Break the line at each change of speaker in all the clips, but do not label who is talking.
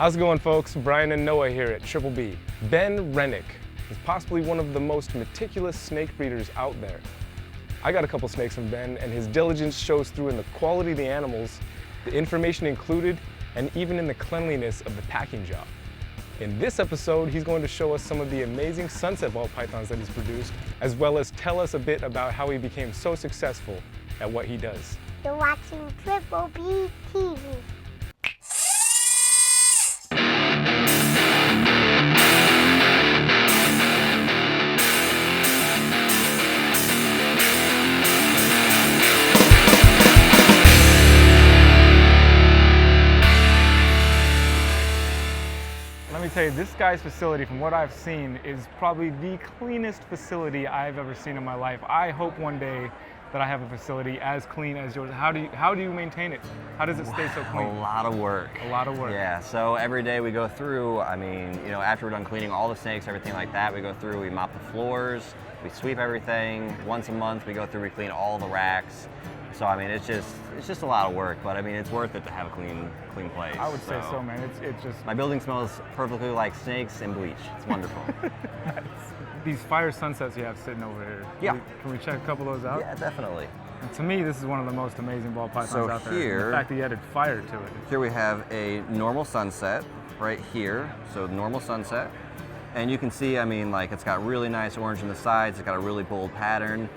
How's it going, folks? Brian and Noah here at Triple B. Ben Renick is possibly one of the most meticulous snake breeders out there. I got a couple snakes from Ben, and his diligence shows through in the quality of the animals, the information included, and even in the cleanliness of the packing job. In this episode, he's going to show us some of the amazing sunset ball pythons that he's produced, as well as tell us a bit about how he became so successful at what he does.
You're watching Triple B TV.
Let me tell you, this guy's facility, from what I've seen, is probably the cleanest facility I've ever seen in my life. I hope one day that I have a facility as clean as yours. How do you maintain it? How does it stay so clean?
A lot of work.
A lot of work.
Yeah, so every day we go through, after we're done cleaning all the snakes, everything like that, we go through, we mop the floors, we sweep everything. Once a month we go through, we clean all the racks. So it's just a lot of work, but it's worth it to have a clean place.
I would say so, man. It's just...
My building smells perfectly like snakes and bleach. It's wonderful.
These fire sunsets you have sitting over here.
Yeah.
Can we check a couple of those out?
Yeah, definitely.
And to me, this is one of the most amazing ball pythons out there.
Here,
the fact that you added fire to it.
Here we have a normal sunset right here. So normal sunset. And you can see, it's got really nice orange on the sides. It's got a really bold pattern.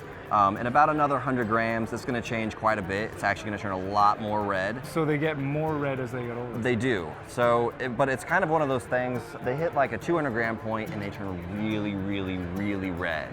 In about another 100 grams, it's going to change quite a bit. It's actually going to turn a lot more red.
So they get more red as they get older?
They do. But it's kind of one of those things, they hit like a 200 gram point and they turn really, really, really red.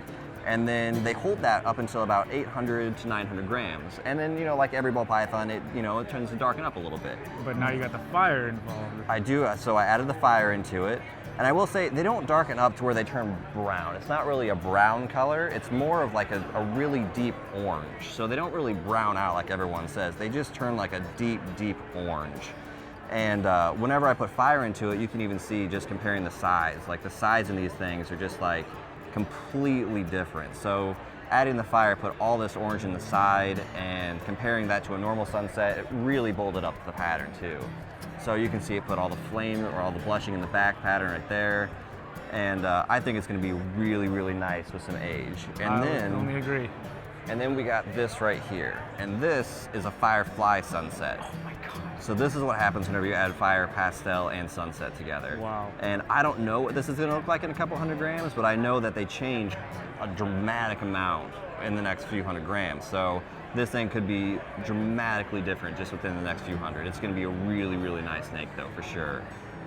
And then they hold that up until about 800 to 900 grams. And then, like every ball python, it turns to darken up a little bit.
But now you got the fire involved.
I do, so I added the fire into it. And I will say, they don't darken up to where they turn brown. It's not really a brown color. It's more of like a really deep orange. So they don't really brown out like everyone says. They just turn like a deep, deep orange. And whenever I put fire into it, you can even see just comparing the size. Like the size in these things are just like completely different. So adding the fire put all this orange in the side, and comparing that to a normal sunset, it really bolded up the pattern too. So you can see it put all the flame or all the blushing in the back pattern right there. And I think it's going to be really, really nice with some age. And
I only agree.
And then we got this right here. And this is a firefly sunset.
Oh my God.
So this is what happens whenever you add fire, pastel, and sunset together.
Wow.
And I don't know what this is going to look like in a couple 100 grams, but I know that they change a dramatic amount in the next few 100 grams. So this thing could be dramatically different just within the next few 100. It's going to be a really, really nice snake though, for sure.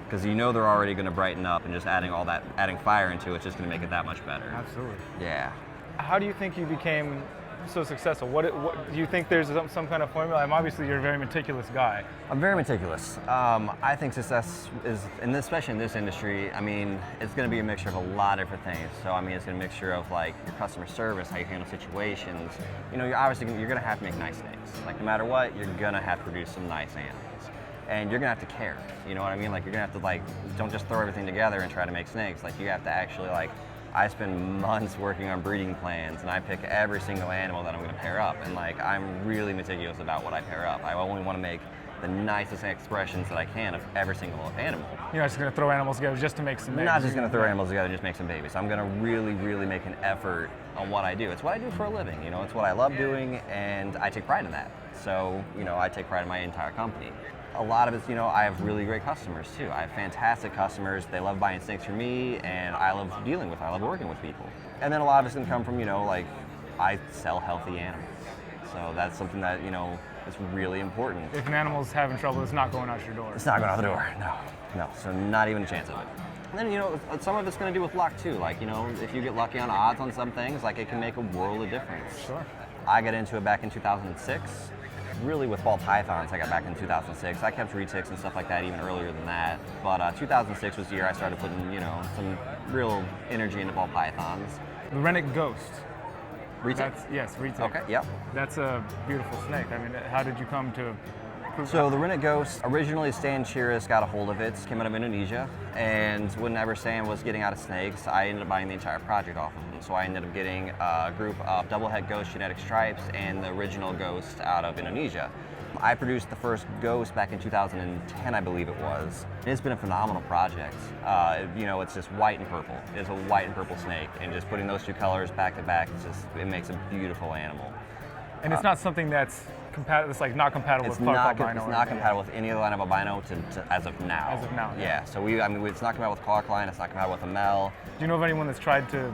Because they're already going to brighten up, and just adding fire into it's just going to make it that much better.
Absolutely.
Yeah.
How do you think you became so successful? What do you think there's some kind of formula? Obviously you're a very meticulous guy.
I'm very meticulous. I think success is, especially in this industry, it's going to be a mixture of a lot of different things. So it's going to be a mixture of like your customer service, how you handle situations. You're obviously going to have to make nice snakes. Like no matter what, you're going to have to produce some nice animals. And you're going to have to care. You know what I mean? Like you're going to have to don't just throw everything together and try to make snakes. Like you have to actually I spend months working on breeding plans, and I pick every single animal that I'm going to pair up. And I'm really meticulous about what I pair up. I only want to make the nicest expressions that I can of every single animal.
You're not just going to throw animals together just to make some babies.
I'm not just going to throw animals together and just make some babies. I'm going to really, really make an effort on what I do. It's what I do for a living. It's what I love doing, and I take pride in that. So, I take pride in my entire company. A lot of it's, I have really great customers too. I have fantastic customers. They love buying snakes from me, and I love dealing with them. I love working with people. And then a lot of it's going to come from, I sell healthy animals. So that's something that, is really important.
If an animal's having trouble, it's not going out your door.
It's not going out the door, no. So not even a chance of it. And then, some of it's going to do with luck too. If you get lucky on odds on some things, it can make a world of difference.
Sure.
I got into it back in 2006. Really with ball pythons, I got back in 2006. I kept retics and stuff like that even earlier than that. But 2006 was the year I started putting, some real energy into ball pythons.
The Renick Ghost.
Retic?
Yes, retic.
Okay, yep.
That's a beautiful snake. How did you come to
So the Renick Ghost, originally Stan Chiras got a hold of it, came out of Indonesia, and whenever Stan was getting out of snakes, I ended up buying the entire project off of him. So I ended up getting a group of double head ghost genetic stripes and the original ghost out of Indonesia. I produced the first ghost back in 2010, I believe it was. It's been a phenomenal project. You know, it's just white and purple. It's a white and purple snake, and just putting those two colors back to back, it makes a beautiful animal.
And it's not something that's not compatible with Clark albino.
It's not compatible with any other line of albino as of now.
As of now.
Yeah. So it's not compatible with Clark line. It's not compatible with a Mel.
Do you know of anyone that's tried to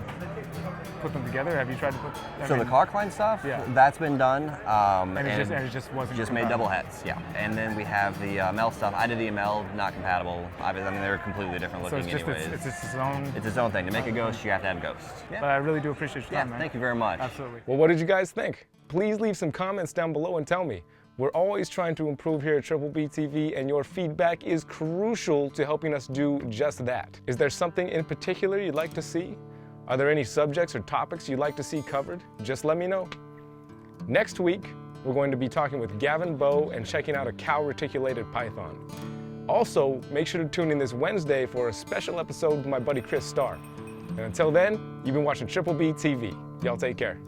put them together? Have you tried to put?
The Clark line stuff,
yeah,
that's been done.
And it just wasn't.
Just made double heads, yeah. And then we have the Mel stuff. I did the Mel, not compatible. I mean, they're completely different looking, anyways.
It's its own.
It's its own thing. To make a ghost, you have to have a ghost. Yeah.
But I really do appreciate your time, man.
Thank you very much.
Absolutely. Well, what did you guys think? Please leave some comments down below and tell me. We're always trying to improve here at Triple B TV, and your feedback is crucial to helping us do just that. Is there something in particular you'd like to see? Are there any subjects or topics you'd like to see covered? Just let me know. Next week, we're going to be talking with Gavin Bowe and checking out a cow reticulated python. Also, make sure to tune in this Wednesday for a special episode with my buddy Chris Starr. And until then, you've been watching Triple B TV. Y'all take care.